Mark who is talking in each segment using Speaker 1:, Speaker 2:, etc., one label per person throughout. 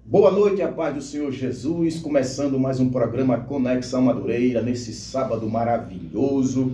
Speaker 1: Boa noite, a paz do Senhor Jesus, começando mais um programa Conexão Madureira, nesse sábado maravilhoso.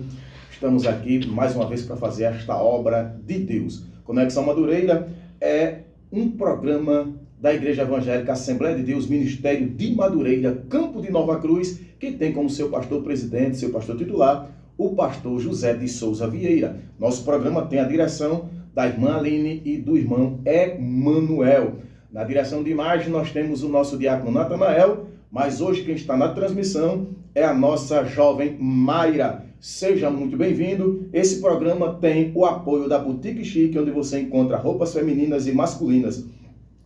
Speaker 1: Estamos aqui mais uma vez para fazer esta obra de Deus. Conexão Madureira é um programa da Igreja Evangélica Assembleia de Deus, Ministério de Madureira, Campo de Nova Cruz, que tem como seu pastor presidente, seu pastor titular, o pastor José de Souza Vieira. Nosso programa tem a direção da irmã Aline e do irmão Emanuel. Na direção de imagem nós temos o nosso diácono Natanael, mas hoje quem está na transmissão é a nossa jovem Mayra. Seja muito bem-vindo. Esse programa tem o apoio da Boutique Chique, onde você encontra roupas femininas e masculinas.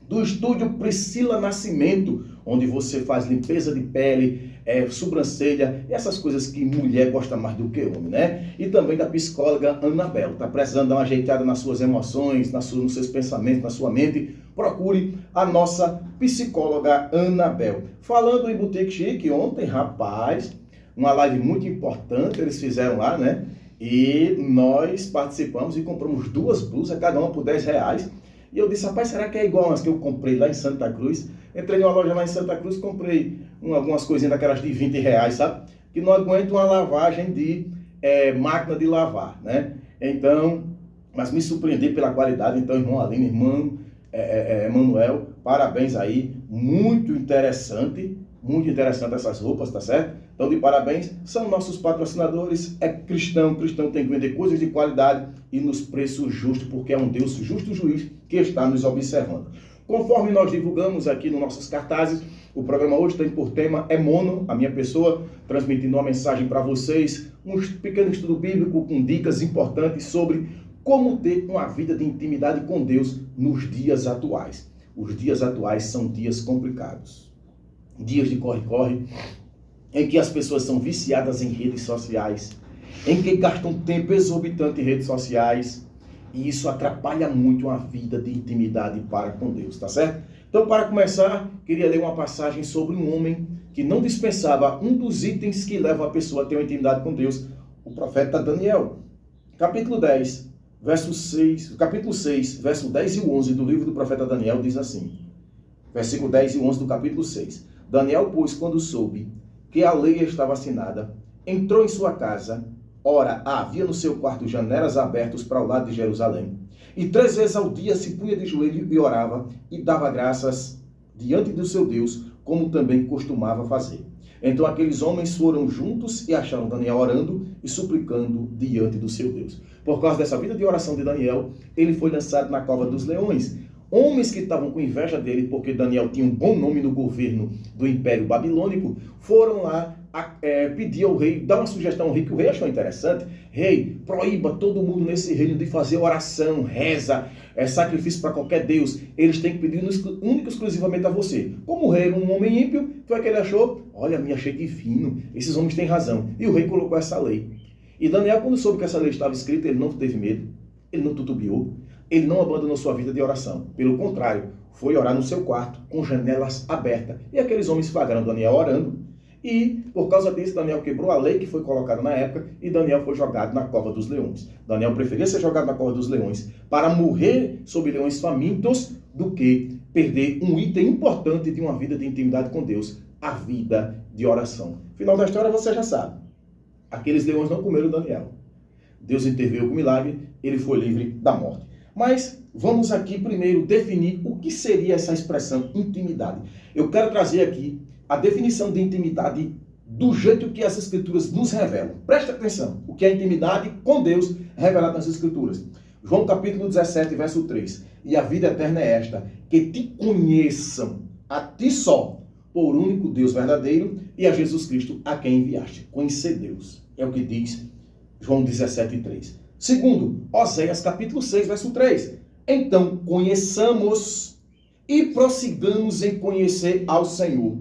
Speaker 1: Do estúdio Priscila Nascimento, onde você faz limpeza de pele, sobrancelha, essas coisas que mulher gosta mais do que homem, né? E também da psicóloga Anabel. Está precisando dar uma ajeitada nas suas emoções, nos seus pensamentos, na sua mente? Procure a nossa psicóloga Anabel. Falando em Boutique Chique, ontem, rapaz, uma live muito importante eles fizeram lá, né? E nós participamos e compramos 2 blusas, cada uma por R$10. E eu disse, rapaz, será que é igual as que eu comprei lá em Santa Cruz? Entrei numa loja lá em Santa Cruz, comprei algumas coisinhas daquelas de R$20, sabe? Que não aguenta uma lavagem de máquina de lavar, né? Então, mas me surpreendi pela qualidade. Então, irmão Aline, irmão Emanuel, parabéns aí. Muito interessante essas roupas, tá certo? Então, de parabéns, são nossos patrocinadores, é cristão tem que vender coisas de qualidade e nos preços justos, porque é um Deus justo juiz que está nos observando. Conforme nós divulgamos aqui nos nossos cartazes, o programa hoje tem por tema Mono, a minha pessoa, transmitindo uma mensagem para vocês, um pequeno estudo bíblico com dicas importantes sobre como ter uma vida de intimidade com Deus nos dias atuais. Os dias atuais são dias complicados. Dias de corre-corre, em que as pessoas são viciadas em redes sociais, em que gastam tempo exorbitante em redes sociais, e isso atrapalha muito a vida de intimidade para com Deus, tá certo? Então, para começar, queria ler uma passagem sobre um homem que não dispensava um dos itens que levam a pessoa a ter uma intimidade com Deus, o profeta Daniel. Capítulo 6, verso 10 e 11 do livro do profeta Daniel diz assim, versículo 10 e 11 do capítulo 6. Daniel, pois, quando soube que a lei estava assinada, entrou em sua casa. Ora, havia no seu quarto janelas abertas para o lado de Jerusalém. E 3 vezes ao dia se punha de joelho e orava, e dava graças diante do seu Deus, como também costumava fazer. Então aqueles homens foram juntos e acharam Daniel orando e suplicando diante do seu Deus. Por causa dessa vida de oração de Daniel, ele foi lançado na cova dos leões. Homens que estavam com inveja dele, porque Daniel tinha um bom nome no governo do Império Babilônico, foram lá pedir ao rei, dar uma sugestão ao rei, que o rei achou interessante. Rei, proíba todo mundo nesse reino de fazer oração, reza, sacrifício para qualquer Deus. Eles têm que pedir único e exclusivamente a você. Como o rei era um homem ímpio, foi que ele achou, olha, me achei divino, esses homens têm razão. E o rei colocou essa lei. E Daniel, quando soube que essa lei estava escrita, ele não teve medo, ele não titubeou, ele não abandonou sua vida de oração. Pelo contrário, foi orar no seu quarto, com janelas abertas. E aqueles homens flagraram Daniel orando. E, por causa disso, Daniel quebrou a lei que foi colocada na época e Daniel foi jogado na cova dos leões. Daniel preferia ser jogado na cova dos leões para morrer sob leões famintos do que perder um item importante de uma vida de intimidade com Deus, a vida de oração. Final da história você já sabe. Aqueles leões não comeram Daniel. Deus interveio com milagre, ele foi livre da morte. Mas vamos aqui primeiro definir o que seria essa expressão intimidade. Eu quero trazer aqui a definição de intimidade do jeito que as Escrituras nos revelam. Presta atenção, o que é intimidade com Deus revelado nas Escrituras. João capítulo 17, verso 3. E a vida eterna é esta, que te conheçam a ti só, por único Deus verdadeiro, e a Jesus Cristo, a quem enviaste. Conhecer Deus. É o que diz João 17, 3. Segundo, Oséias capítulo 6, verso 3. Então, conheçamos e prossigamos em conhecer ao Senhor.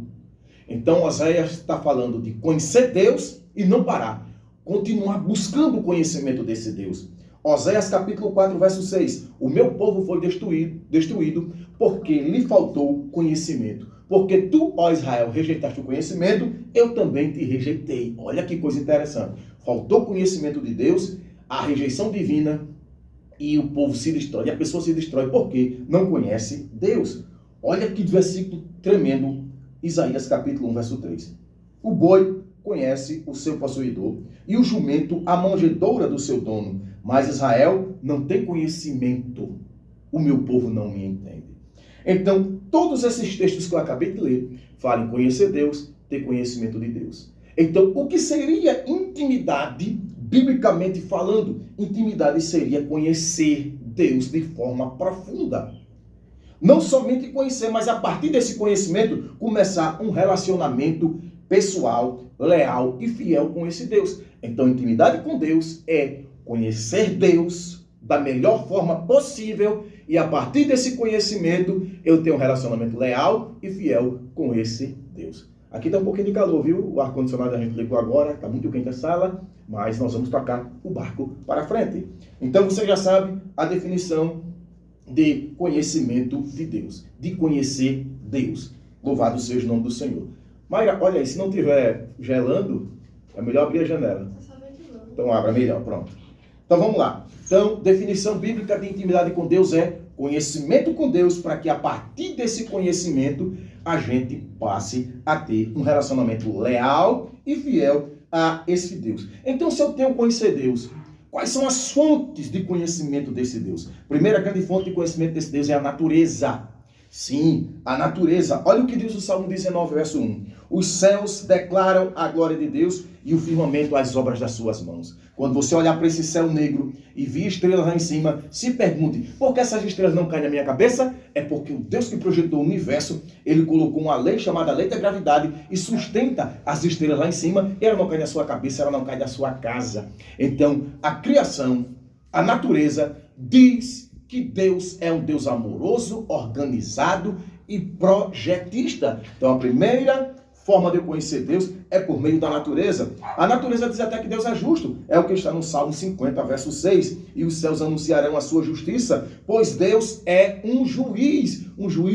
Speaker 1: Então, Oséias está falando de conhecer Deus e não parar. Continuar buscando o conhecimento desse Deus. Oséias capítulo 4, verso 6. O meu povo foi destruído porque lhe faltou conhecimento. Porque tu, ó Israel, rejeitaste o conhecimento, eu também te rejeitei. Olha que coisa interessante. Faltou conhecimento de Deus, a rejeição divina, e o povo se destrói. E a pessoa se destrói porque não conhece Deus. Olha que versículo tremendo, Isaías capítulo 1, verso 3. O boi conhece o seu possuidor e o jumento a manjedoura do seu dono, mas Israel não tem conhecimento. O meu povo não me entende. Então, todos esses textos que eu acabei de ler falam em conhecer Deus, ter conhecimento de Deus. Então, o que seria intimidade, biblicamente falando? Intimidade seria conhecer Deus de forma profunda. Não somente conhecer, mas a partir desse conhecimento, começar um relacionamento pessoal, leal e fiel com esse Deus. Então, intimidade com Deus é conhecer Deus da melhor forma possível e a partir desse conhecimento, eu tenho um relacionamento leal e fiel com esse Deus. Aqui está um pouquinho de calor, viu? O ar-condicionado a gente ligou agora, está muito quente a sala, mas nós vamos tocar o barco para frente. Então, você já sabe a definição de conhecimento de Deus, de conhecer Deus. Louvado seja o nome do Senhor. Mayra, olha aí, se não estiver gelando, é melhor abrir a janela. Então abra melhor, pronto. Então vamos lá. Então, definição bíblica de intimidade com Deus é conhecimento com Deus, para que a partir desse conhecimento a gente passe a ter um relacionamento leal e fiel a esse Deus. Então, se eu tenho conhecer Deus, quais são as fontes de conhecimento desse Deus? Primeira grande fonte de conhecimento desse Deus é a natureza. Sim, a natureza. Olha o que diz o Salmo 19, verso 1. Os céus declaram a glória de Deus e o firmamento as obras das suas mãos. Quando você olhar para esse céu negro e vir estrelas lá em cima, se pergunte, por que essas estrelas não caem na minha cabeça? É porque o Deus que projetou o universo, ele colocou uma lei chamada lei da gravidade e sustenta as estrelas lá em cima e ela não cai na sua cabeça, ela não cai na sua casa. Então, a criação, a natureza, diz que Deus é um Deus amoroso, organizado e projetista. Então, a primeira forma de eu conhecer Deus é por meio da natureza. A natureza diz até que Deus é justo. É o que está no Salmo 50, verso 6. E os céus anunciarão a sua justiça, pois Deus é um juiz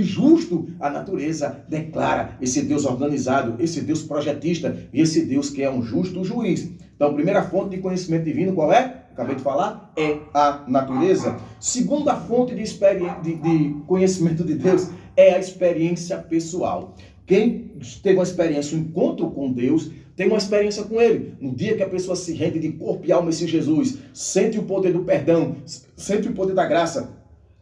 Speaker 1: justo. A natureza declara esse Deus organizado, esse Deus projetista e esse Deus que é um justo juiz. Então, a primeira fonte de conhecimento divino, qual é? Acabei de falar, é a natureza. Segunda fonte de conhecimento de Deus é a experiência pessoal. Quem teve uma experiência, um encontro com Deus, tem uma experiência com Ele. No dia que a pessoa se rende de corpo e alma a esse Jesus, sente o poder do perdão, sente o poder da graça,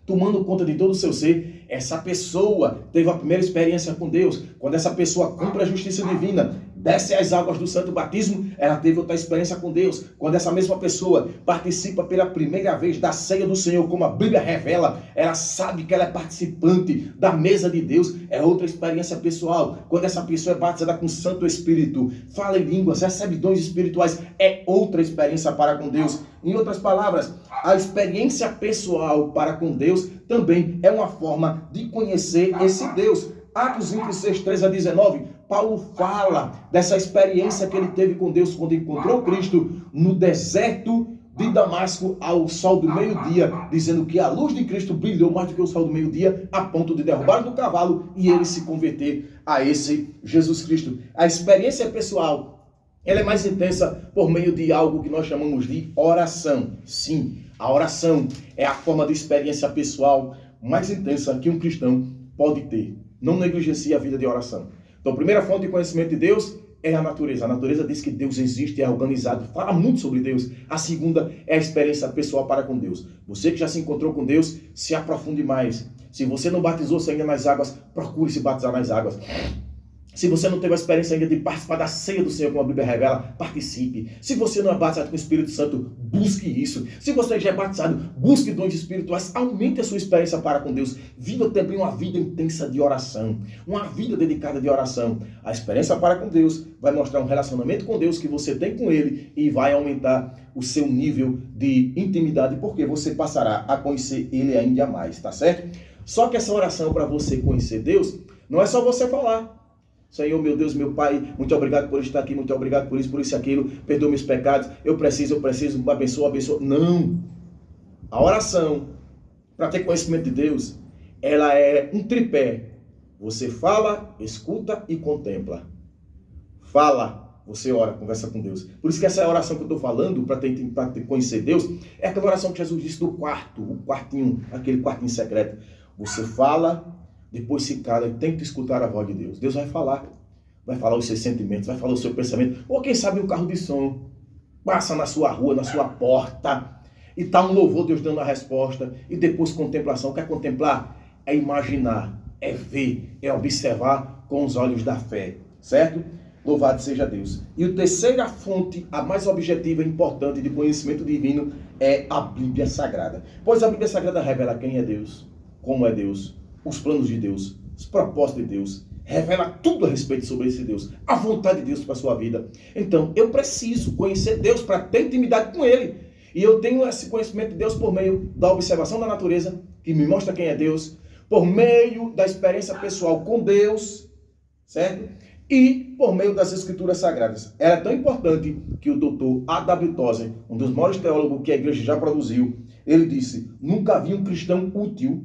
Speaker 1: tomando conta de todo o seu ser, essa pessoa teve a primeira experiência com Deus. Quando essa pessoa cumpre a justiça divina, desce as águas do santo batismo, ela teve outra experiência com Deus. Quando essa mesma pessoa participa pela primeira vez da ceia do Senhor, como a Bíblia revela, ela sabe que ela é participante da mesa de Deus, é outra experiência pessoal. Quando essa pessoa é batizada com o Santo Espírito, fala em línguas, recebe dons espirituais, é outra experiência para com Deus. Em outras palavras, a experiência pessoal para com Deus também é uma forma de conhecer esse Deus. Atos 26, 13 a 19, Paulo fala dessa experiência que ele teve com Deus quando encontrou Cristo no deserto de Damasco ao sol do meio-dia, dizendo que a luz de Cristo brilhou mais do que o sol do meio-dia, a ponto de derrubar do cavalo e ele se converter a esse Jesus Cristo. A experiência pessoal, ela é mais intensa por meio de algo que nós chamamos de oração. Sim, a oração é a forma de experiência pessoal mais intensa que um cristão pode ter. Não negligencie a vida de oração. Então, a primeira fonte de conhecimento de Deus é a natureza. A natureza diz que Deus existe, é organizado, fala muito sobre Deus. A segunda é a experiência pessoal para com Deus. Você que já se encontrou com Deus, se aprofunde mais. Se você não batizou-se ainda nas águas, procure se batizar nas águas. Se você não teve a experiência ainda de participar da ceia do Senhor, como a Bíblia revela, participe. Se você não é batizado com o Espírito Santo, busque isso. Se você já é batizado, busque dons espirituais, aumente a sua experiência para com Deus. Viva também uma vida intensa de oração, uma vida dedicada de oração. A experiência para com Deus vai mostrar um relacionamento com Deus que você tem com Ele e vai aumentar o seu nível de intimidade, porque você passará a conhecer Ele ainda mais, tá certo? Só que essa oração para você conhecer Deus, não é só você falar. Senhor, meu Deus, meu Pai, muito obrigado por estar aqui, muito obrigado por isso e aquilo, perdoa meus pecados, eu preciso, abençoa. Não. A oração, para ter conhecimento de Deus, ela é um tripé. Você fala, escuta e contempla. Fala, você ora, conversa com Deus. Por isso que essa é a oração que eu estou falando, para conhecer Deus, é aquela oração que Jesus disse do quarto, o quartinho, aquele quartinho secreto. Você fala, depois se cala e tenta escutar a voz de Deus. Deus vai falar os seus sentimentos, vai falar o seu pensamento, ou quem sabe um carro de som passa na sua rua, na sua porta, e está um louvor, Deus dando a resposta, e depois contemplação. Quer contemplar? É imaginar, é ver, é observar com os olhos da fé, certo? Louvado seja Deus. E a terceira fonte, a mais objetiva e importante de conhecimento divino, é a Bíblia Sagrada. Pois a Bíblia Sagrada revela quem é Deus, como é Deus, os planos de Deus, os propósitos de Deus, revela tudo a respeito sobre esse Deus, a vontade de Deus para a sua vida. Então, eu preciso conhecer Deus para ter intimidade com Ele. E eu tenho esse conhecimento de Deus por meio da observação da natureza, que me mostra quem é Deus, por meio da experiência pessoal com Deus, certo? E por meio das Escrituras Sagradas. Era tão importante que o doutor A.W. Tozer, um dos maiores teólogos que a igreja já produziu, ele disse: nunca vi um cristão útil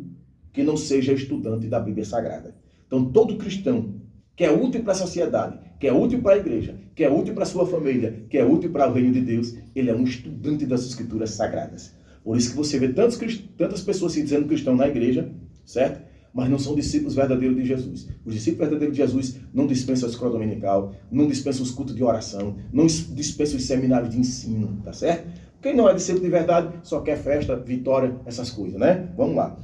Speaker 1: que não seja estudante da Bíblia Sagrada. Então, todo cristão que é útil para a sociedade, que é útil para a igreja, que é útil para a sua família, que é útil para o reino de Deus, ele é um estudante das Escrituras Sagradas. Por isso que você vê tantas pessoas se dizendo cristão na igreja, certo? Mas não são discípulos verdadeiros de Jesus. Os discípulos verdadeiros de Jesus não dispensam a escola dominical, não dispensam os cultos de oração, não dispensam os seminários de ensino, tá certo? Quem não é discípulo de verdade só quer festa, vitória, essas coisas, né? Vamos lá.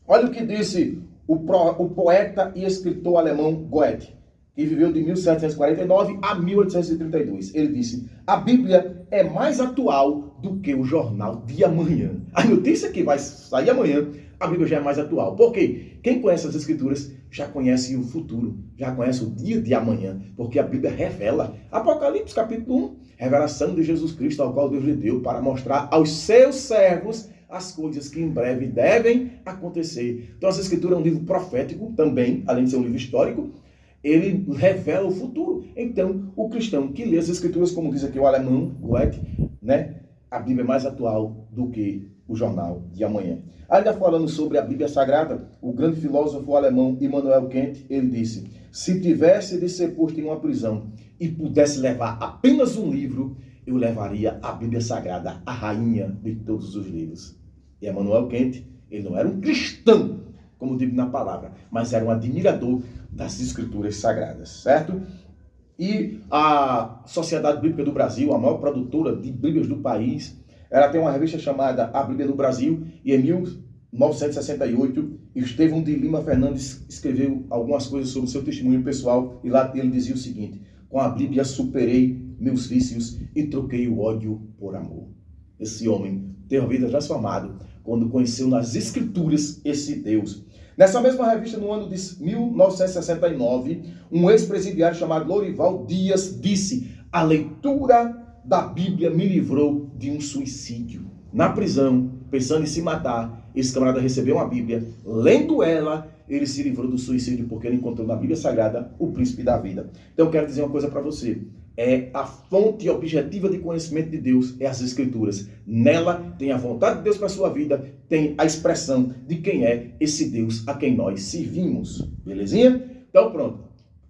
Speaker 1: Olha o que disse o poeta e escritor alemão Goethe, que viveu de 1749 a 1832. Ele disse: a Bíblia é mais atual do que o jornal de amanhã. A notícia que vai sair amanhã, a Bíblia já é mais atual. Por quê? Quem conhece as Escrituras já conhece o futuro, já conhece o dia de amanhã, porque a Bíblia revela. Apocalipse capítulo 1, revelação de Jesus Cristo, ao qual Deus lhe deu para mostrar aos seus servos as coisas que em breve devem acontecer. Então, as Escrituras é um livro profético também, além de ser um livro histórico, ele revela o futuro. Então, o cristão que lê as Escrituras, como diz aqui o alemão Goethe, né, a Bíblia é mais atual do que o jornal de amanhã. Ainda falando sobre a Bíblia Sagrada, o grande filósofo alemão Immanuel Kant, ele disse: se tivesse de ser posto em uma prisão e pudesse levar apenas um livro, eu levaria a Bíblia Sagrada, a rainha de todos os livros. E Immanuel Kant, ele não era um cristão, como digo na palavra, mas era um admirador das Escrituras Sagradas, certo? E a Sociedade Bíblica do Brasil, a maior produtora de Bíblias do país, ela tem uma revista chamada A Bíblia do Brasil, e em 1968, Estevão de Lima Fernandes escreveu algumas coisas sobre o seu testemunho pessoal, e lá ele dizia o seguinte: com a Bíblia superei meus vícios e troquei o ódio por amor. Esse homem teve a vida transformada quando conheceu nas Escrituras esse Deus. Nessa mesma revista, no ano de 1969, um ex-presidiário chamado Lorival Dias disse: a leitura da Bíblia me livrou de um suicídio. Na prisão, pensando em se matar, esse camarada recebeu uma Bíblia, lendo ela, ele se livrou do suicídio, porque ele encontrou na Bíblia Sagrada o príncipe da vida. Então, eu quero dizer uma coisa para você: é a fonte objetiva de conhecimento de Deus, é as Escrituras. Nela tem a vontade de Deus para a sua vida, tem a expressão de quem é esse Deus a quem nós servimos. Belezinha? Então pronto.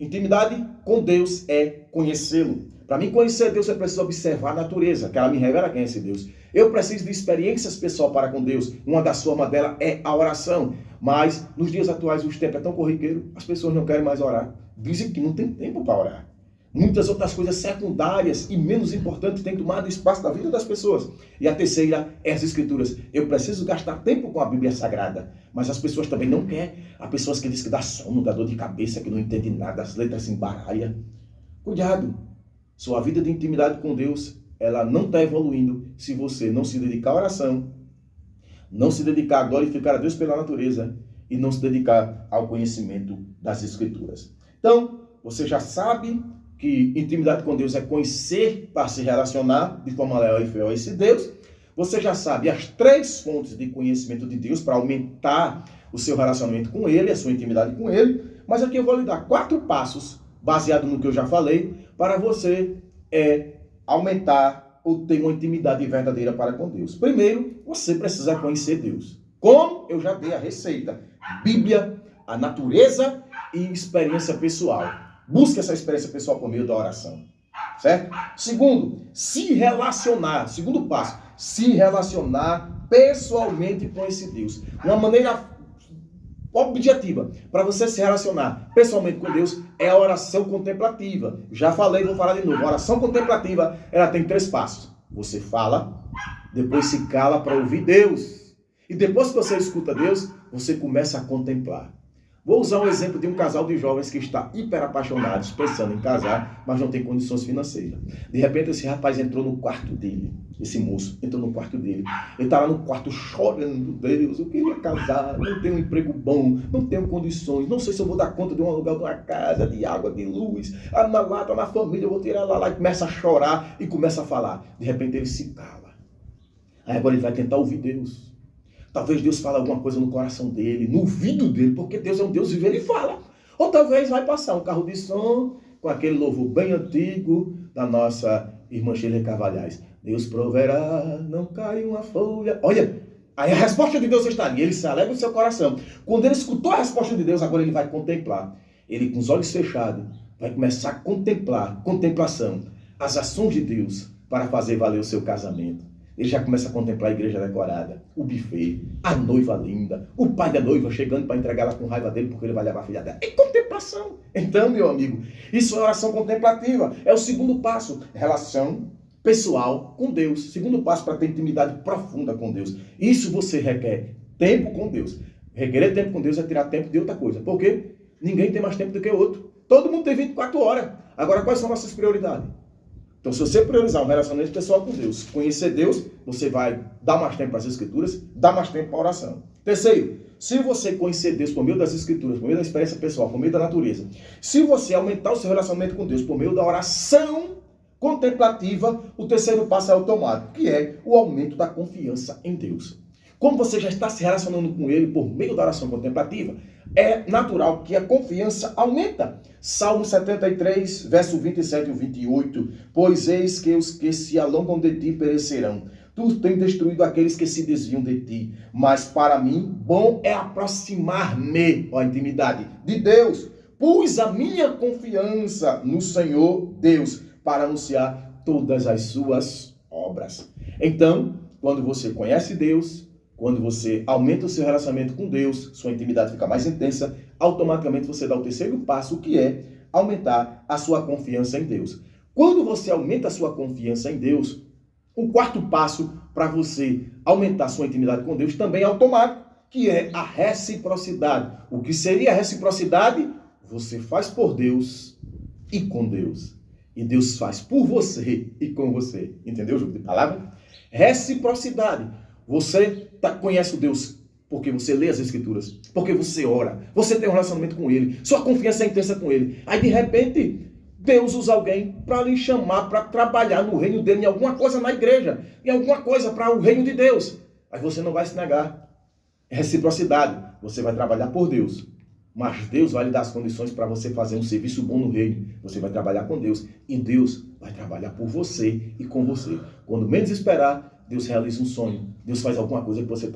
Speaker 1: Intimidade com Deus é conhecê-lo. Para mim conhecer Deus, eu preciso observar a natureza, que ela me revela quem é esse Deus. Eu preciso de experiências pessoal para com Deus. Uma das formas dela é a oração. Mas nos dias atuais o tempo é tão corriqueiro, as pessoas não querem mais orar. Dizem que não tem tempo para orar. Muitas outras coisas secundárias e menos importantes têm tomado espaço da vida das pessoas. E a terceira é as Escrituras. Eu preciso gastar tempo com a Bíblia Sagrada. Mas as pessoas também não querem. Há pessoas que dizem que dá sono, dá dor de cabeça, que não entende nada, as letras se embaralham. Cuidado. Sua vida de intimidade com Deus, ela não está evoluindo se você não se dedicar à oração, não se dedicar a glorificar a Deus pela natureza e não se dedicar ao conhecimento das Escrituras. Então, você já sabe que intimidade com Deus é conhecer para se relacionar de forma leal e fiel a esse Deus. Você já sabe as 3 fontes de conhecimento de Deus para aumentar o seu relacionamento com Ele, a sua intimidade com Ele. Mas aqui eu vou lhe dar 4 passos, baseado no que eu já falei, para você aumentar ou ter uma intimidade verdadeira para com Deus. Primeiro, você precisa conhecer Deus. Como? Eu já dei a receita. Bíblia, a natureza e experiência pessoal. Busque essa experiência pessoal por meio da oração. Certo? Segundo, se relacionar. Segundo passo, se relacionar pessoalmente com esse Deus. Uma maneira objetiva para você se relacionar pessoalmente com Deus é a oração contemplativa. Já falei, vou falar de novo. A oração contemplativa, ela tem 3 passos. Você fala, depois se cala para ouvir Deus. E depois que você escuta Deus, você começa a contemplar. Vou usar um exemplo de um casal de jovens que está hiper apaixonados, pensando em casar, mas não tem condições financeiras. De repente esse rapaz entrou no quarto dele, esse moço entrou no quarto dele. Ele está lá no quarto chorando, Deus, eu queria casar, não tenho um emprego bom, não tenho condições, não sei se eu vou dar conta de um aluguel de uma casa, de água, de luz, na lata, na família, eu vou tirar lá e começa a chorar e começa a falar. De repente ele se cala. Aí agora ele vai tentar ouvir Deus. Talvez Deus fale alguma coisa no coração dele, no ouvido dele, porque Deus é um Deus vivo, ele fala. Ou talvez vai passar um carro de som com aquele louvor bem antigo da nossa irmã Sheila Carvalhais. Deus proverá, não cai uma folha. Olha, aí a resposta de Deus está ali, ele se alegra no seu coração. Quando ele escutou a resposta de Deus, agora ele vai contemplar. Ele com os olhos fechados vai começar a contemplar, contemplação, as ações de Deus para fazer valer o seu casamento. Ele já começa a contemplar a igreja decorada, o buffet, a noiva linda, o pai da noiva chegando para entregar ela com raiva dele porque ele vai levar a filha dela. É contemplação. Então, meu amigo, isso é oração contemplativa. É o segundo passo. Relação pessoal com Deus. Segundo passo para ter intimidade profunda com Deus. Isso você requer tempo com Deus. Requerer tempo com Deus é tirar tempo de outra coisa. Por quê? Ninguém tem mais tempo do que o outro. Todo mundo tem 24 horas. Agora, quais são nossas prioridades? Então, se você priorizar um relacionamento pessoal com Deus, conhecer Deus, você vai dar mais tempo para as Escrituras, dar mais tempo para a oração. Terceiro, se você conhecer Deus por meio das Escrituras, por meio da experiência pessoal, por meio da natureza, se você aumentar o seu relacionamento com Deus por meio da oração contemplativa, o terceiro passo é automático, que é o aumento da confiança em Deus. Como você já está se relacionando com Ele por meio da oração contemplativa, é natural que a confiança aumenta. Salmo 73, verso 27 e 28. Pois eis que os que se alongam de ti perecerão. Tu tens destruído aqueles que se desviam de ti. Mas para mim, bom é aproximar-me, ó, intimidade, de Deus. Pus a minha confiança no Senhor Deus para anunciar todas as suas obras. Então, quando você conhece Deus, quando você aumenta o seu relacionamento com Deus, sua intimidade fica mais intensa, automaticamente você dá o terceiro passo, que é aumentar a sua confiança em Deus. Quando você aumenta a sua confiança em Deus, o quarto passo para você aumentar a sua intimidade com Deus também é automático, que é a reciprocidade. O que seria a reciprocidade? Você faz por Deus e com Deus. E Deus faz por você e com você. Entendeu o jogo de palavras? Reciprocidade. Você conhece o Deus porque você lê as Escrituras, porque você ora, você tem um relacionamento com Ele, sua confiança é intensa com Ele. Aí, de repente, Deus usa alguém para lhe chamar, para trabalhar no reino dele, em alguma coisa na igreja, em alguma coisa para o reino de Deus. Aí você não vai se negar. É reciprocidade. Você vai trabalhar por Deus, mas Deus vai lhe dar as condições para você fazer um serviço bom no reino. Você vai trabalhar com Deus e Deus vai trabalhar por você e com você. Quando menos esperar, Deus realiza um sonho. Deus faz alguma coisa que você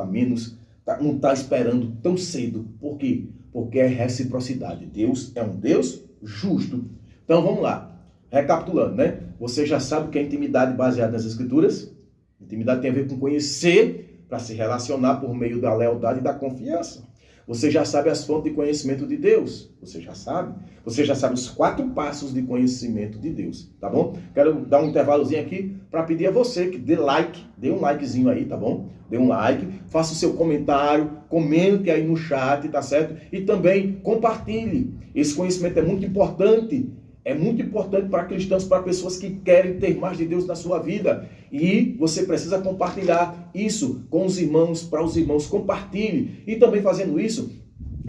Speaker 1: não está esperando tão cedo. Por quê? Porque é reciprocidade. Deus é um Deus justo. Então vamos lá. Recapitulando, né? Você já sabe o que é intimidade baseada nas Escrituras? Intimidade tem a ver com conhecer para se relacionar por meio da lealdade e da confiança. Você já sabe as fontes de conhecimento de Deus. Você já sabe. Você já sabe os 4 passos de conhecimento de Deus. Tá bom? Quero dar um intervalozinho aqui para pedir a você que dê like. Dê um likezinho aí, tá bom? Dê um like. Faça o seu comentário. Comente aí no chat, tá certo? E também compartilhe. Esse conhecimento é muito importante. É muito importante para cristãos, para pessoas que querem ter mais de Deus na sua vida. E você precisa compartilhar isso com os irmãos, para os irmãos. Compartilhe. E também fazendo isso,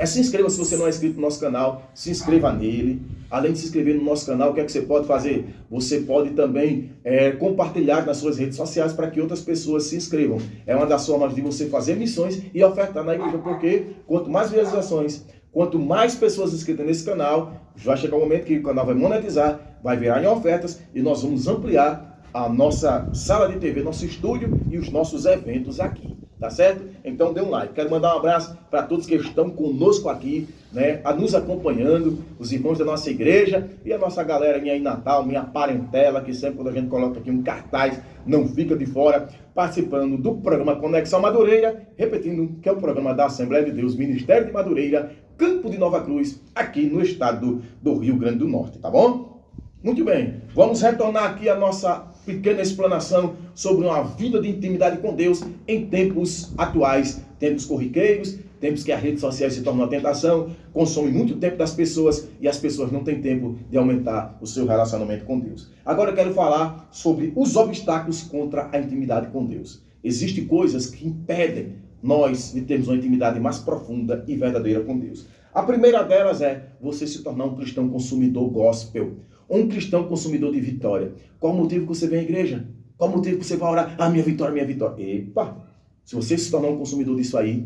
Speaker 1: se inscreva se você não é inscrito no nosso canal. Se inscreva nele. Além de se inscrever no nosso canal, o que é que você pode fazer? Você pode também compartilhar nas suas redes sociais para que outras pessoas se inscrevam. É uma das formas de você fazer missões e ofertar na igreja. Porque quanto mais visualizações, quanto mais pessoas inscritas nesse canal, vai chegar o momento que o canal vai monetizar, vai virar em ofertas e nós vamos ampliar a nossa sala de TV, nosso estúdio e os nossos eventos aqui. Tá certo? Então dê um like. Quero mandar um abraço para todos que estão conosco aqui, né, a nos acompanhando, os irmãos da nossa igreja e a nossa galera aí em Natal, minha parentela, que sempre quando a gente coloca aqui um cartaz, não fica de fora, participando do programa Conexão Madureira, repetindo que é o programa da Assembleia de Deus, Ministério de Madureira, Campo de Nova Cruz, aqui no estado do Rio Grande do Norte, tá bom? Muito bem, vamos retornar aqui a nossa pequena explanação sobre uma vida de intimidade com Deus em tempos atuais, tempos corriqueiros, tempos que as redes sociais se tornam uma tentação, consomem muito tempo das pessoas e as pessoas não têm tempo de aumentar o seu relacionamento com Deus. Agora eu quero falar sobre os obstáculos contra a intimidade com Deus. Existem coisas que impedem nós de termos uma intimidade mais profunda e verdadeira com Deus. A primeira delas é você se tornar um cristão consumidor gospel. Um cristão consumidor de vitória. Qual o motivo que você vem à igreja? Qual o motivo que você vai orar? Ah, minha vitória, minha vitória. Epa! Se você se tornar um consumidor disso aí,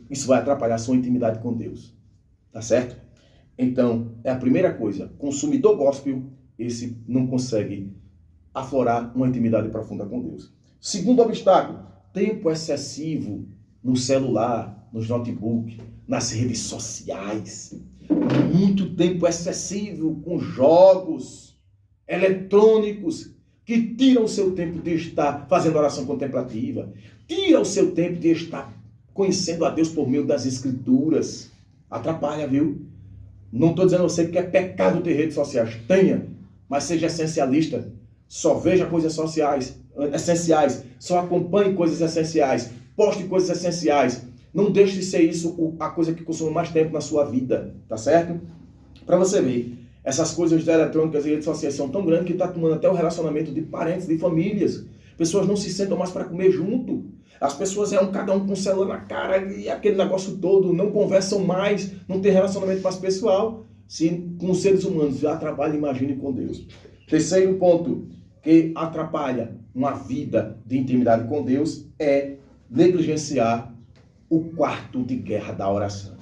Speaker 1: isso vai atrapalhar a sua intimidade com Deus. Tá certo? Então, é a primeira coisa. Consumidor gospel, esse não consegue aflorar uma intimidade profunda com Deus. Segundo obstáculo, tempo excessivo no celular, nos notebooks, nas redes sociais. Muito tempo excessivo com jogos eletrônicos que tiram o seu tempo de estar fazendo oração contemplativa, tira o seu tempo de estar conhecendo a Deus por meio das escrituras. Atrapalha, viu? Não estou dizendo a você que é pecado ter redes sociais. Tenha, mas seja essencialista. Só veja coisas essenciais. Só acompanhe coisas essenciais. Poste coisas essenciais. Não deixe de ser isso a coisa que consome mais tempo na sua vida, tá certo? Para você ver, essas coisas eletrônicas e redes sociais são tão grandes que está tomando até o relacionamento de parentes, de famílias. Pessoas não se sentam mais para comer junto. As pessoas cada um com o celular na cara e aquele negócio todo, não conversam mais, não tem relacionamento mais pessoal. Se com os seres humanos já trabalha, imagine com Deus. Terceiro ponto que atrapalha uma vida de intimidade com Deus é negligenciar o quarto de guerra da oração.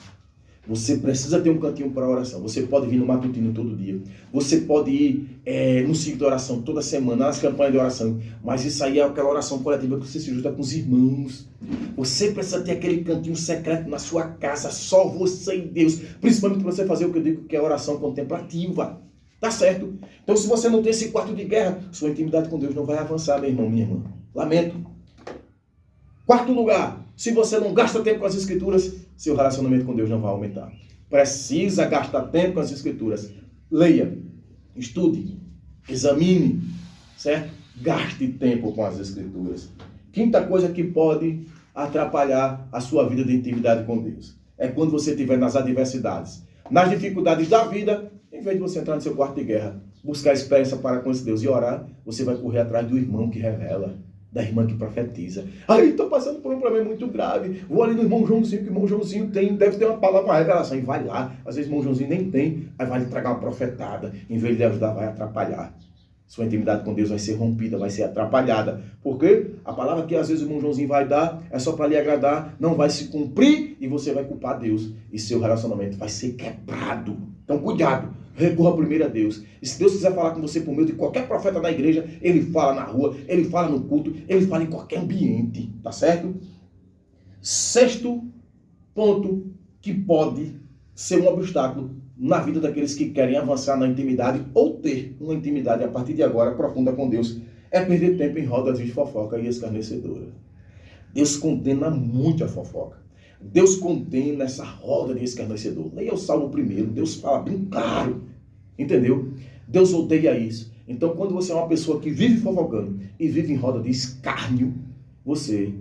Speaker 1: Você precisa ter um cantinho para oração. Você pode vir no matutino todo dia. Você pode ir no ciclo de oração toda semana, nas campanhas de oração. Mas isso aí é aquela oração coletiva que você se junta com os irmãos. Você precisa ter aquele cantinho secreto na sua casa, só você e Deus. Principalmente para você fazer o que eu digo que é oração contemplativa. Tá certo? Então se você não tem esse quarto de guerra, sua intimidade com Deus não vai avançar, meu irmão, minha irmã. Lamento. Quarto lugar. Se você não gasta tempo com as escrituras, seu relacionamento com Deus não vai aumentar. Precisa gastar tempo com as escrituras. Leia, estude, examine, certo? Gaste tempo com as escrituras. Quinta coisa que pode atrapalhar a sua vida de intimidade com Deus é quando você estiver nas adversidades, nas dificuldades da vida, em vez de você entrar no seu quarto de guerra, buscar experiência para com esse Deus e orar, você vai correr atrás do irmão que revela, da irmã que profetiza. Aí estou passando por um problema muito grave. Vou ali no irmão Joãozinho, que o irmão Joãozinho deve ter uma palavra, uma revelação. E vai lá. Às vezes o irmão Joãozinho nem tem. Aí vai lhe tragar uma profetada. Em vez de ajudar, vai atrapalhar. Sua intimidade com Deus vai ser rompida, vai ser atrapalhada. Porque a palavra que às vezes o irmão Joãozinho vai dar é só para lhe agradar, não vai se cumprir e você vai culpar Deus. E seu relacionamento vai ser quebrado. Então cuidado. Recorra primeiro a Deus. E se Deus quiser falar com você por meio de qualquer profeta da igreja, ele fala na rua, ele fala no culto, ele fala em qualquer ambiente. Tá certo? Sexto ponto que pode ser um obstáculo na vida daqueles que querem avançar na intimidade ou ter uma intimidade a partir de agora profunda com Deus é perder tempo em rodas de fofoca e escarnecedora. Deus condena muito a fofoca. Deus condena essa roda de escarnecedor. Leia o Salmo 1, Deus fala bem claro, entendeu? Deus odeia isso. Então, quando você é uma pessoa que vive fofocando e vive em roda de escárnio, você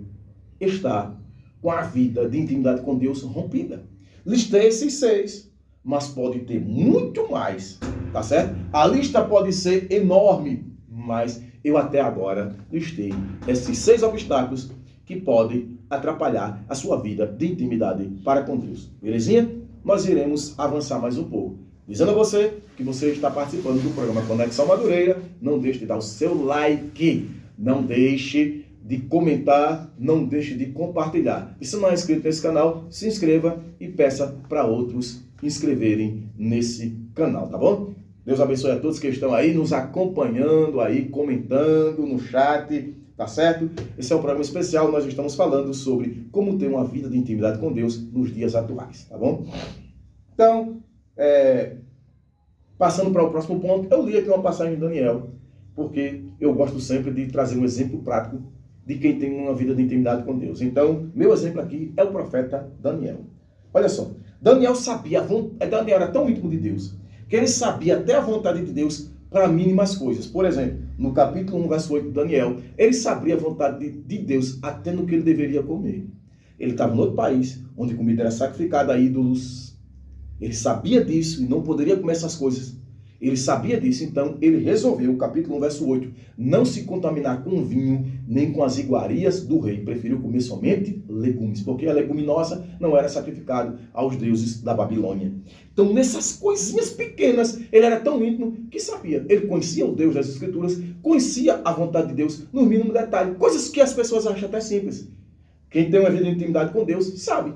Speaker 1: está com a vida de intimidade com Deus rompida. Listei esses 6, mas pode ter muito mais, tá certo? A lista pode ser enorme, mas eu até agora listei esses 6 obstáculos que podem atrapalhar a sua vida de intimidade para com Deus. Belezinha? Nós iremos avançar mais um pouco. Dizendo a você que você está participando do programa Conexão Madureira, não deixe de dar o seu like, não deixe de comentar, não deixe de compartilhar. E se não é inscrito nesse canal, se inscreva e peça para outros inscreverem nesse canal, tá bom? Deus abençoe a todos que estão aí nos acompanhando, aí comentando no chat. tá certo? Esse é um programa especial, nós estamos falando sobre como ter uma vida de intimidade com Deus nos dias atuais, tá bom? Então, passando para o próximo ponto, eu li aqui uma passagem de Daniel, porque eu gosto sempre de trazer um exemplo prático de quem tem uma vida de intimidade com Deus. Então, meu exemplo aqui é o profeta Daniel. Olha só, Daniel era tão íntimo de Deus, que ele sabia até a vontade de Deus para mínimas coisas. Por exemplo, no capítulo 1, verso 8 de Daniel, ele sabia a vontade de Deus até no que ele deveria comer. Ele estava em outro país, onde comida era sacrificada a ídolos. Ele sabia disso e não poderia comer essas coisas. Ele sabia disso, então ele resolveu, capítulo 1, verso 8, não se contaminar com vinho, nem com as iguarias do rei. Preferiu comer somente legumes, porque a leguminosa não era sacrificada aos deuses da Babilônia. Então, nessas coisinhas pequenas, ele era tão íntimo que sabia. Ele conhecia o Deus das Escrituras, conhecia a vontade de Deus no mínimo detalhe. Coisas que as pessoas acham até simples. Quem tem uma vida de intimidade com Deus, sabe.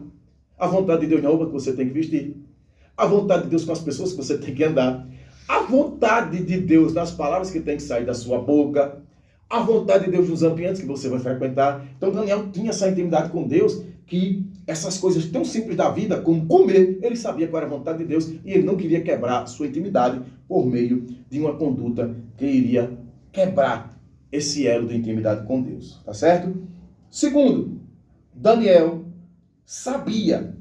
Speaker 1: A vontade de Deus na roupa que você tem que vestir. A vontade de Deus com as pessoas que você tem que andar. A vontade de Deus nas palavras que tem que sair da sua boca. A vontade de Deus nos ambientes que você vai frequentar. Então Daniel tinha essa intimidade com Deus, que essas coisas tão simples da vida, como comer, ele sabia qual era a vontade de Deus e ele não queria quebrar sua intimidade por meio de uma conduta que iria quebrar esse elo de intimidade com Deus. Tá certo? Segundo, Daniel sabia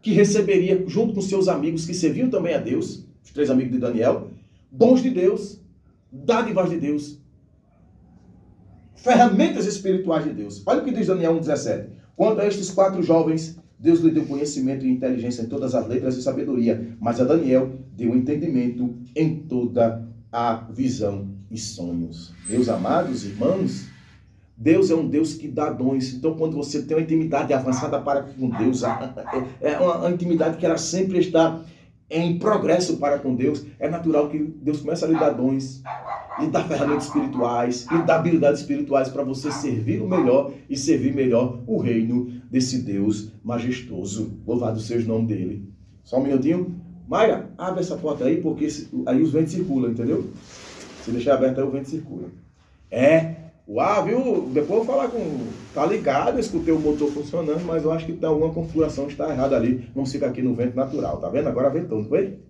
Speaker 1: que receberia, junto com seus amigos que serviam também a Deus, os 3 amigos de Daniel, dons de Deus, dádivas de Deus, ferramentas espirituais de Deus. Olha o que diz Daniel 1,17. Quanto a estes 4 jovens, Deus lhe deu conhecimento e inteligência em todas as letras e sabedoria, mas a Daniel deu entendimento em toda a visão e sonhos. Meus amados irmãos, Deus é um Deus que dá dons. Então, quando você tem uma intimidade avançada para com Deus, é uma intimidade que ela sempre está em progresso para com Deus, é natural que Deus comece a lhe dar dons, lhe dar ferramentas espirituais, lhe dar habilidades espirituais para você servir o melhor e servir melhor o reino desse Deus majestoso. Louvado seja o nome dele. Só um minutinho. Mayra, abre essa porta aí, porque aí os ventos circulam, entendeu? Se deixar aberto aí, o vento circula. Uau, viu? Depois eu vou falar com... Tá ligado, eu escutei o motor funcionando, mas eu acho que tem alguma configuração que está errada ali. Não fica aqui no vento natural, tá vendo? Agora ventou, não foi?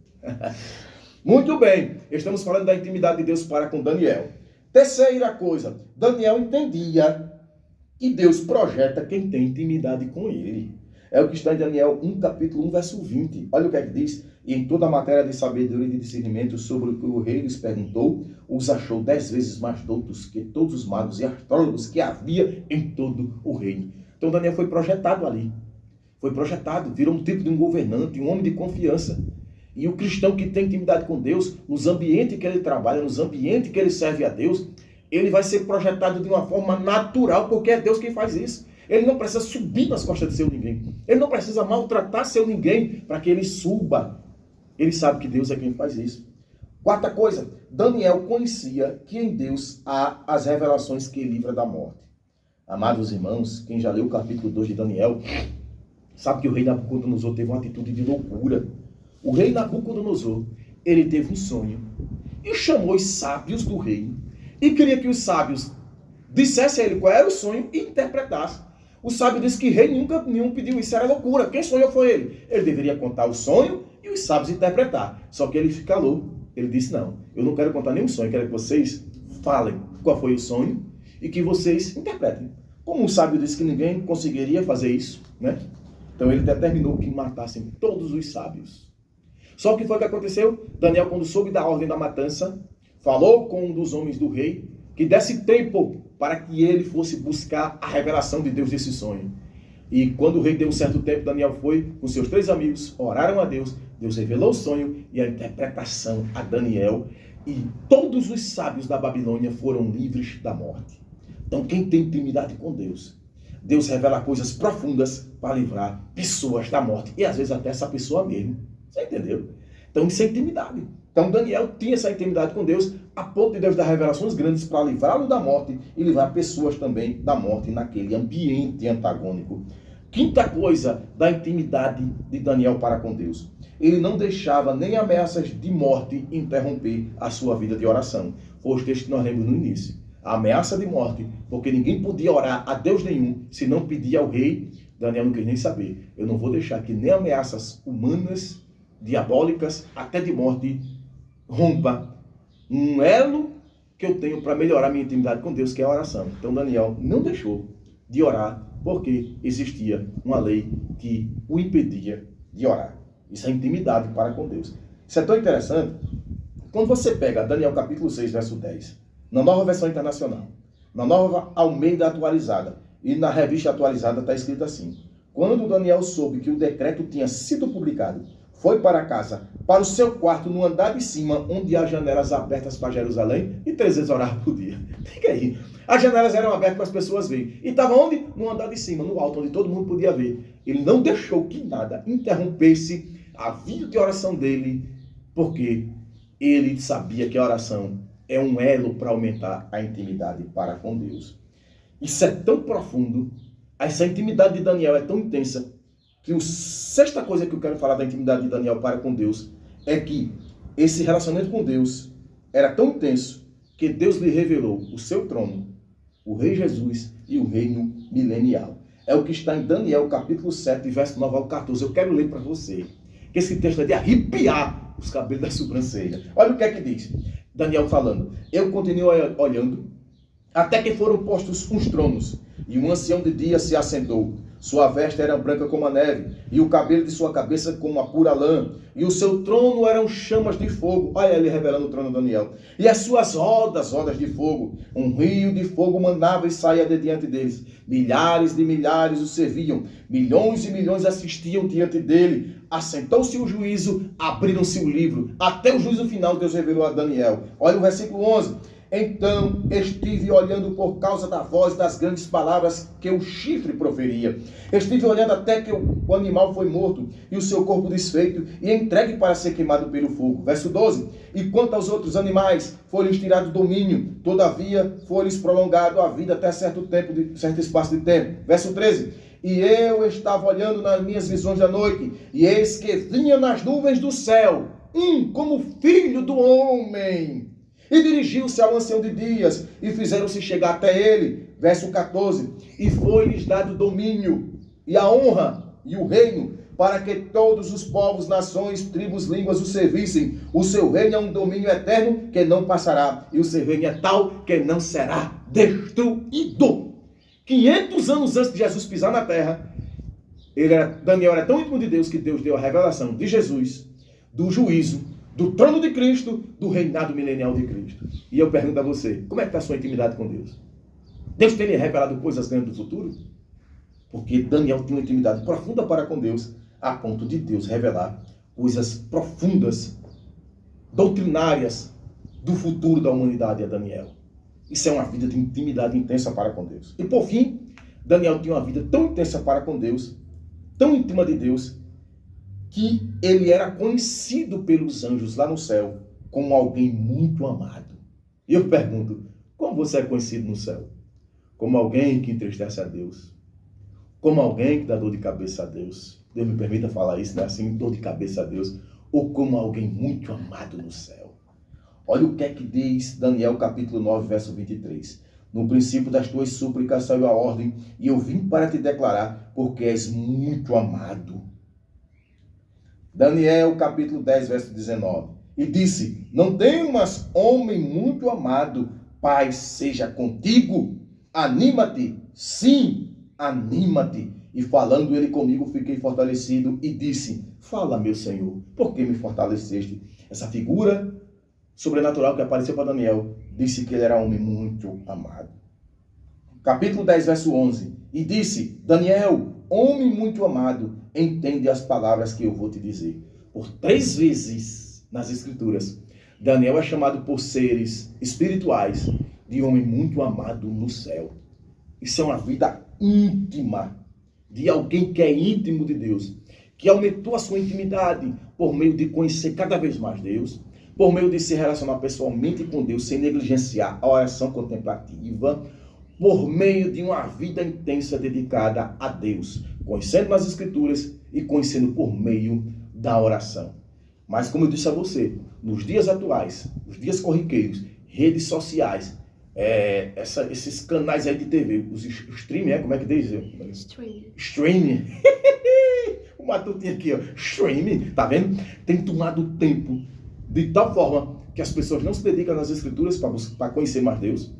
Speaker 1: Muito bem, estamos falando da intimidade de Deus para com Daniel. Terceira coisa, Daniel entendia que Deus projeta quem tem intimidade com ele. É o que está em Daniel 1, capítulo 1, verso 20. Olha o que é que diz. E em toda a matéria de sabedoria e de discernimento sobre o que o rei lhes perguntou, os achou 10 vezes mais doutos que todos os magos e astrólogos que havia em todo o reino. Então Daniel foi projetado ali. Foi projetado, virou um tipo de um governante, um homem de confiança. E o cristão que tem intimidade com Deus, nos ambientes que ele trabalha, nos ambientes que ele serve a Deus, ele vai ser projetado de uma forma natural, porque é Deus quem faz isso. Ele não precisa subir nas costas de seu ninguém. Ele não precisa maltratar seu ninguém para que ele suba. Ele sabe que Deus é quem faz isso. Quarta coisa, Daniel conhecia que em Deus há as revelações que livra da morte. Amados irmãos, quem já leu o capítulo 2 de Daniel, sabe que o rei Nabucodonosor teve uma atitude de loucura. O rei Nabucodonosor, ele teve um sonho e chamou os sábios do reino e queria que os sábios dissessem a ele qual era o sonho e interpretassem. O sábio disse que rei nenhum pediu isso, era loucura. Quem sonhou foi ele. Ele deveria contar o sonho e os sábios interpretar. Só que ele se calou. Ele disse, não, eu não quero contar nenhum sonho, eu quero que vocês falem qual foi o sonho e que vocês interpretem. Como o sábio disse que ninguém conseguiria fazer isso, né? Então ele determinou que matassem todos os sábios. Só que foi o que aconteceu? Daniel, quando soube da ordem da matança, falou com um dos homens do rei que desse tempo para que ele fosse buscar a revelação de Deus desse sonho. E quando o rei deu um certo tempo, Daniel foi com seus 3 amigos, oraram a Deus, Deus revelou o sonho e a interpretação a Daniel, e todos os sábios da Babilônia foram livres da morte. Então quem tem intimidade com Deus, Deus revela coisas profundas para livrar pessoas da morte, e às vezes até essa pessoa mesmo. Você entendeu? Então isso é intimidade. Então Daniel tinha essa intimidade com Deus, a ponto de Deus dar revelações grandes para livrá-lo da morte e livrar pessoas também da morte naquele ambiente antagônico. Quinta coisa da intimidade de Daniel para com Deus. Ele não deixava nem ameaças de morte interromper a sua vida de oração. Foi os textos que nós lemos no início. a ameaça de morte, porque ninguém podia orar a Deus nenhum se não pedir ao rei. Daniel não quis nem saber. Eu não vou deixar que nem ameaças humanas, diabólicas, até de morte, rompa um elo que eu tenho para melhorar minha intimidade com Deus, que é a oração. Então Daniel não deixou de orar, porque existia uma lei que o impedia de orar. Isso é intimidade para com Deus. Isso é tão interessante. Quando você pega Daniel capítulo 6, verso 10, na nova versão internacional, na nova Almeida atualizada e na revista atualizada está escrito assim: quando Daniel soube que o decreto tinha sido publicado, foi para casa, para o seu quarto no andar de cima, onde há janelas abertas para Jerusalém, e 3 vezes orava por dia. Fica aí. As janelas eram abertas para as pessoas verem. E estava onde? No andar de cima, no alto, onde todo mundo podia ver. Ele não deixou que nada interrompesse a vida de oração dele, porque ele sabia que a oração é um elo para aumentar a intimidade para com Deus. Isso é tão profundo, essa intimidade de Daniel é tão intensa, que a sexta coisa que eu quero falar da intimidade de Daniel para com Deus é que esse relacionamento com Deus era tão intenso que Deus lhe revelou o seu trono, o Rei Jesus e o reino milenial. É o que está em Daniel capítulo 7, verso 9 ao 14. Eu quero ler para você, que esse texto é de arrepiar os cabelos da sobrancelha. Olha o que é que diz Daniel falando: eu continuei olhando até que foram postos uns tronos, e um ancião de dia se assentou. Sua veste era branca como a neve, e o cabelo de sua cabeça como a pura lã, e o seu trono eram chamas de fogo. Olha ele revelando o trono de Daniel. E as suas rodas de fogo. Um rio de fogo mandava e saía de diante deles. Milhares de milhares o serviam, milhões e milhões assistiam diante dele. Assentou-se o juízo, abriram-se o livro. Até o juízo final Deus revelou a Daniel. Olha o versículo 11. Então estive olhando por causa da voz das grandes palavras que o chifre proferia. Estive olhando até que o animal foi morto e o seu corpo desfeito e entregue para ser queimado pelo fogo. Verso 12. E quanto aos outros animais, foi-lhes tirado domínio, todavia foi-lhes prolongado a vida até certo espaço de tempo. Verso 13. E eu estava olhando nas minhas visões da noite, e eis que vinha nas nuvens do céu, como filho do homem. E dirigiu-se ao ancião de dias, e fizeram-se chegar até ele. Verso 14. E foi-lhes dado domínio, e a honra, e o reino, para que todos os povos, nações, tribos, línguas o servissem. O seu reino é um domínio eterno que não passará, e o seu reino é tal que não será destruído. 500 anos antes de Jesus pisar na terra, Daniel era tão íntimo de Deus que Deus deu a revelação de Jesus, do juízo, do trono de Cristo, do reinado milenial de Cristo. E eu pergunto a você, como é que está a sua intimidade com Deus? Deus tem lhe revelado coisas grandes do futuro? Porque Daniel tinha uma intimidade profunda para com Deus, a ponto de Deus revelar coisas profundas, doutrinárias do futuro da humanidade a Daniel. Isso é uma vida de intimidade intensa para com Deus. E por fim, Daniel tinha uma vida tão intensa para com Deus, tão íntima de Deus, que ele era conhecido pelos anjos lá no céu como alguém muito amado. E eu pergunto, como você é conhecido no céu? Como alguém que entristece a Deus? Como alguém que dá dor de cabeça a Deus? Deus me permita falar isso, né? Assim, dor de cabeça a Deus. Ou como alguém muito amado no céu? Olha o que é que diz Daniel capítulo 9, verso 23. No princípio das tuas súplicas saiu a ordem, e eu vim para te declarar, porque és muito amado. Daniel capítulo 10, verso 19. E disse, não temas, homem muito amado, paz seja contigo. Anima-te, sim, anima-te. E falando ele comigo, fiquei fortalecido e disse, fala, meu Senhor, por que me fortaleceste? Essa figura sobrenatural que apareceu para Daniel disse que ele era um homem muito amado. Capítulo 10, verso 11. E disse, Daniel, homem muito amado, entende as palavras que eu vou te dizer. Por 3 vezes nas Escrituras, Daniel é chamado por seres espirituais de homem muito amado no céu. Isso é uma vida íntima de alguém que é íntimo de Deus, que aumentou a sua intimidade por meio de conhecer cada vez mais Deus, por meio de se relacionar pessoalmente com Deus sem negligenciar a oração contemplativa, por meio de uma vida intensa dedicada a Deus, conhecendo nas Escrituras e conhecendo por meio da oração. Mas como eu disse a você, nos dias atuais, nos dias corriqueiros, redes sociais, esses canais aí de TV, os streaming, como é que diz?
Speaker 2: Streaming.
Speaker 1: O Matutinho aqui, ó, streaming, tá vendo? Tem tomado tempo de tal forma que as pessoas não se dedicam nas escrituras para conhecer mais Deus,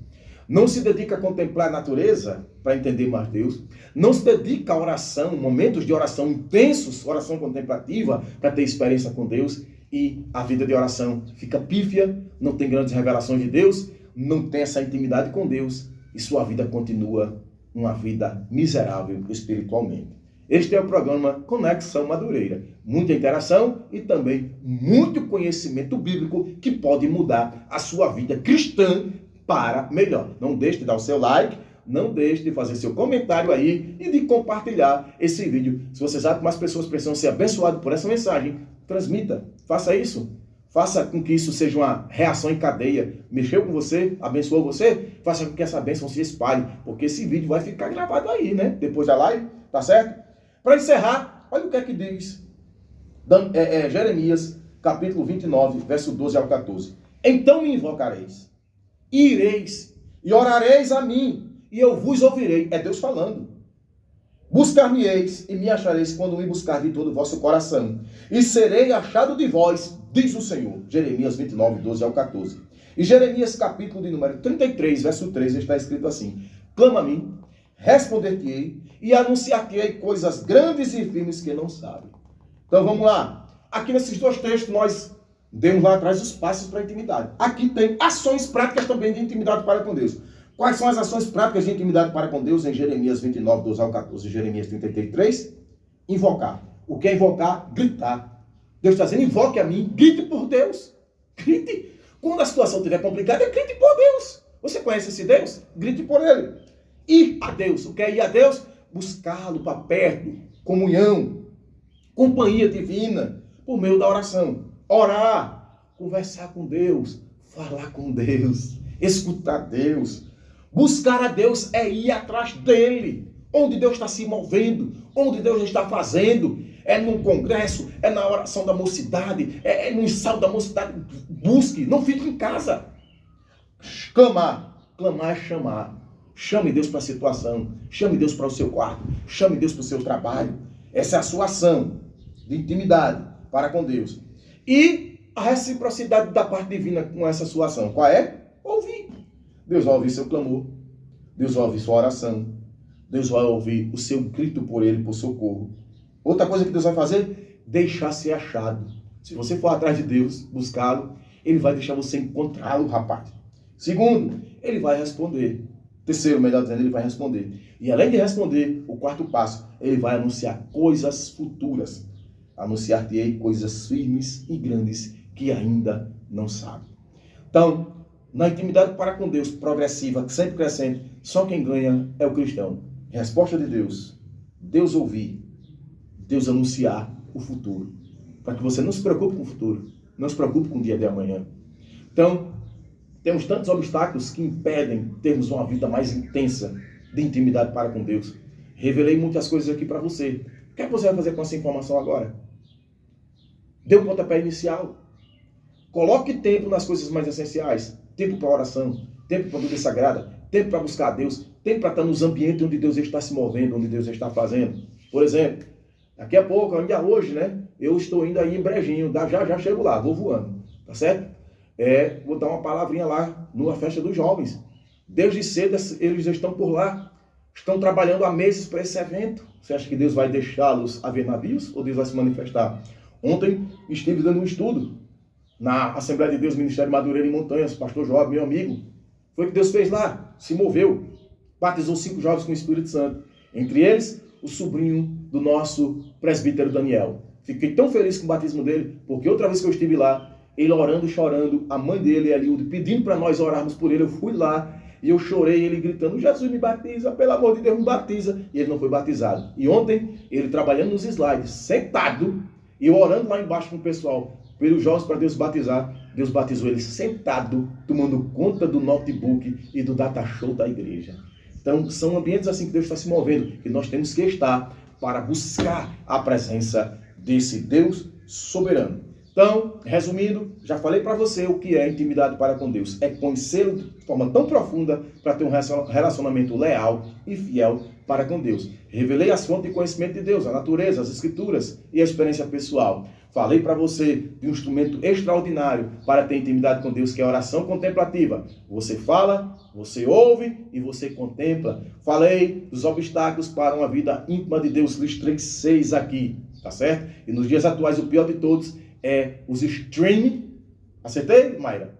Speaker 1: não se dedica a contemplar a natureza para entender mais Deus, não se dedica à oração, momentos de oração intensos, oração contemplativa, para ter experiência com Deus, e a vida de oração fica pífia, não tem grandes revelações de Deus, não tem essa intimidade com Deus, e sua vida continua uma vida miserável espiritualmente. Este é o programa Conexão Madureira. Muita interação e também muito conhecimento bíblico que pode mudar a sua vida cristã para melhor. Não deixe de dar o seu like, não deixe de fazer seu comentário aí e de compartilhar esse vídeo. Se você sabe que mais pessoas precisam ser abençoadas por essa mensagem, transmita, faça isso. Faça com que isso seja uma reação em cadeia. Mexeu com você, abençoou você, faça com que essa bênção se espalhe, porque esse vídeo vai ficar gravado aí, né? Depois da live, tá certo? Para encerrar, olha o que é que diz Jeremias, capítulo 29, verso 12 ao 14. Então me invocareis, e ireis, e orareis a mim, e eu vos ouvirei. É Deus falando. Buscar-me-eis, e me achareis quando me buscar de todo o vosso coração. E serei achado de vós, diz o Senhor. Jeremias 29, 12 ao 14. E Jeremias, capítulo de número 33, verso 13, está escrito assim. Clama a mim, responder-te-ei, e anunciar-te-ei coisas grandes e firmes que não sabem. Então vamos lá. Aqui nesses dois textos nós demos lá atrás os passos para a intimidade. Aqui tem ações práticas também de intimidade para com Deus. Quais são as ações práticas de intimidade para com Deus em Jeremias 29, 12 ao 14 e Jeremias 33? Invocar. O que é invocar? Gritar. Deus está dizendo, invoque a mim, grite por Deus. Grite. Quando a situação estiver complicada, grite por Deus. Você conhece esse Deus? Grite por Ele. Ir a Deus. O que é ir a Deus? Buscá-lo para perto. Comunhão. Companhia divina. Por meio da oração. Orar. Conversar com Deus. Falar com Deus. Escutar Deus. Buscar a Deus é ir atrás dele. Onde Deus está se movendo. Onde Deus está fazendo. É num congresso. É na oração da mocidade. É no ensaio da mocidade. Busque. Não fique em casa. Clamar. Clamar é chamar. Chame Deus para a situação. Chame Deus para o seu quarto. Chame Deus para o seu trabalho. Essa é a sua ação de intimidade para com Deus. E a reciprocidade da parte divina com essa sua ação. Qual é? Ouvir. Deus vai ouvir seu clamor. Deus vai ouvir sua oração. Deus vai ouvir o seu grito por Ele, por socorro. Outra coisa que Deus vai fazer, deixar ser achado. Se você for atrás de Deus, buscá-lo, Ele vai deixar você encontrá-lo, rapaz. Segundo, Ele vai responder. Terceiro, melhor dizendo, Ele vai responder. E além de responder, o quarto passo, Ele vai anunciar coisas futuras. Anunciar-te-ei coisas firmes e grandes que ainda não sabe. Então, na intimidade para com Deus, progressiva, sempre crescente, só quem ganha é o cristão. Resposta de Deus. Deus ouvir. Deus anunciar o futuro. Para que você não se preocupe com o futuro. Não se preocupe com o dia de amanhã. Então, temos tantos obstáculos que impedem termos uma vida mais intensa de intimidade para com Deus. Revelei muitas coisas aqui para você. O que é que você vai fazer com essa informação agora? Dê um pontapé inicial. Coloque tempo nas coisas mais essenciais. Tempo para oração, tempo para a vida sagrada, tempo para buscar a Deus, tempo para estar nos ambientes onde Deus está se movendo, onde Deus está fazendo. Por exemplo, daqui a pouco, ainda hoje, né? Eu estou indo aí em Brejinho, já chego lá, vou voando, tá certo? Vou dar uma palavrinha lá numa festa dos jovens. Desde cedo eles estão por lá, estão trabalhando há meses para esse evento. Você acha que Deus vai deixá-los a ver navios ou Deus vai se manifestar? Ontem estive dando um estudo na Assembleia de Deus, Ministério Madureira em Montanhas, pastor Joab, meu amigo. Foi o que Deus fez lá, se moveu, batizou 5 jovens com o Espírito Santo. Entre eles, o sobrinho do nosso presbítero Daniel. Fiquei tão feliz com o batismo dele, porque outra vez que eu estive lá, ele orando, chorando, a mãe dele, Eliude, pedindo para nós orarmos por ele, eu fui lá e eu chorei, ele gritando, Jesus me batiza, pelo amor de Deus me batiza, e ele não foi batizado. E ontem, ele trabalhando nos slides, sentado, e eu orando lá embaixo com o pessoal, pelos jovens para Deus batizar, Deus batizou ele sentado, tomando conta do notebook e do data show da igreja. Então, são ambientes assim que Deus está se movendo, e nós temos que estar para buscar a presença desse Deus soberano. Então, resumindo, já falei para você o que é intimidade para com Deus. É conhecê-lo de forma tão profunda para ter um relacionamento leal e fiel para com Deus. Revelei as fontes de conhecimento de Deus, a natureza, as escrituras e a experiência pessoal. Falei para você de um instrumento extraordinário para ter intimidade com Deus, que é a oração contemplativa. Você fala, você ouve e você contempla. Falei dos obstáculos para uma vida íntima de Deus, listrei 6 aqui, tá certo? E nos dias atuais, o pior de todos é os streaming. Acertei, Mayra?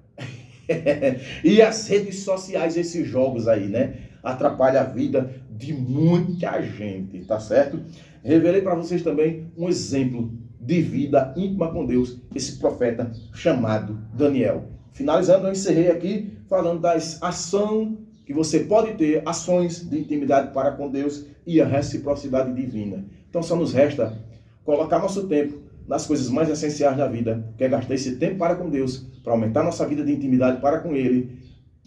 Speaker 1: E as redes sociais, esses jogos aí, né? Atrapalha a vida de muita gente, tá certo? Revelei para vocês também um exemplo de vida íntima com Deus, esse profeta chamado Daniel. Finalizando, eu encerrei aqui falando das ações que você pode ter, ações de intimidade para com Deus e a reciprocidade divina. Então só nos resta colocar nosso tempo nas coisas mais essenciais da vida, que é gastar esse tempo para com Deus, para aumentar nossa vida de intimidade para com Ele.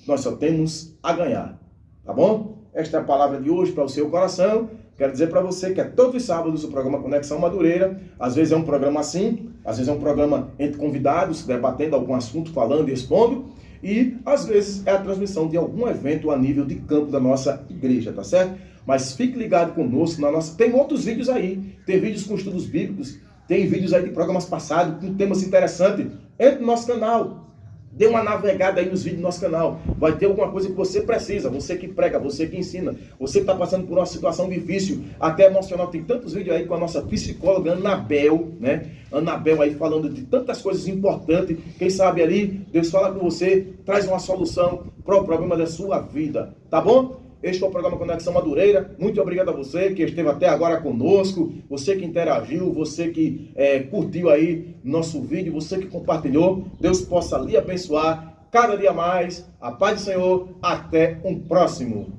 Speaker 1: Nós só temos a ganhar, tá bom? Esta é a palavra de hoje para o seu coração. Quero dizer para você que é todos os sábados o programa Conexão Madureira. Às vezes é um programa assim, às vezes é um programa entre convidados, debatendo algum assunto, falando e expondo. E às vezes é a transmissão de algum evento a nível de campo da nossa igreja, tá certo? Mas fique ligado conosco na nossa... Tem outros vídeos aí, tem vídeos com estudos bíblicos, tem vídeos aí de programas passados com temas interessantes. Entre no nosso canal. Dê uma navegada aí nos vídeos do nosso canal. Vai ter alguma coisa que você precisa. Você que prega, você que ensina. Você que está passando por uma situação difícil, até emocional. Tem tantos vídeos aí com a nossa psicóloga Anabel, né? Anabel aí falando de tantas coisas importantes. Quem sabe ali, Deus fala com você, traz uma solução para o problema da sua vida. Tá bom? Este foi o programa Conexão Madureira. Muito obrigado a você que esteve até agora conosco, você que interagiu, você que curtiu aí nosso vídeo, você que compartilhou. Deus possa lhe abençoar cada dia mais. A paz do Senhor. Até um próximo.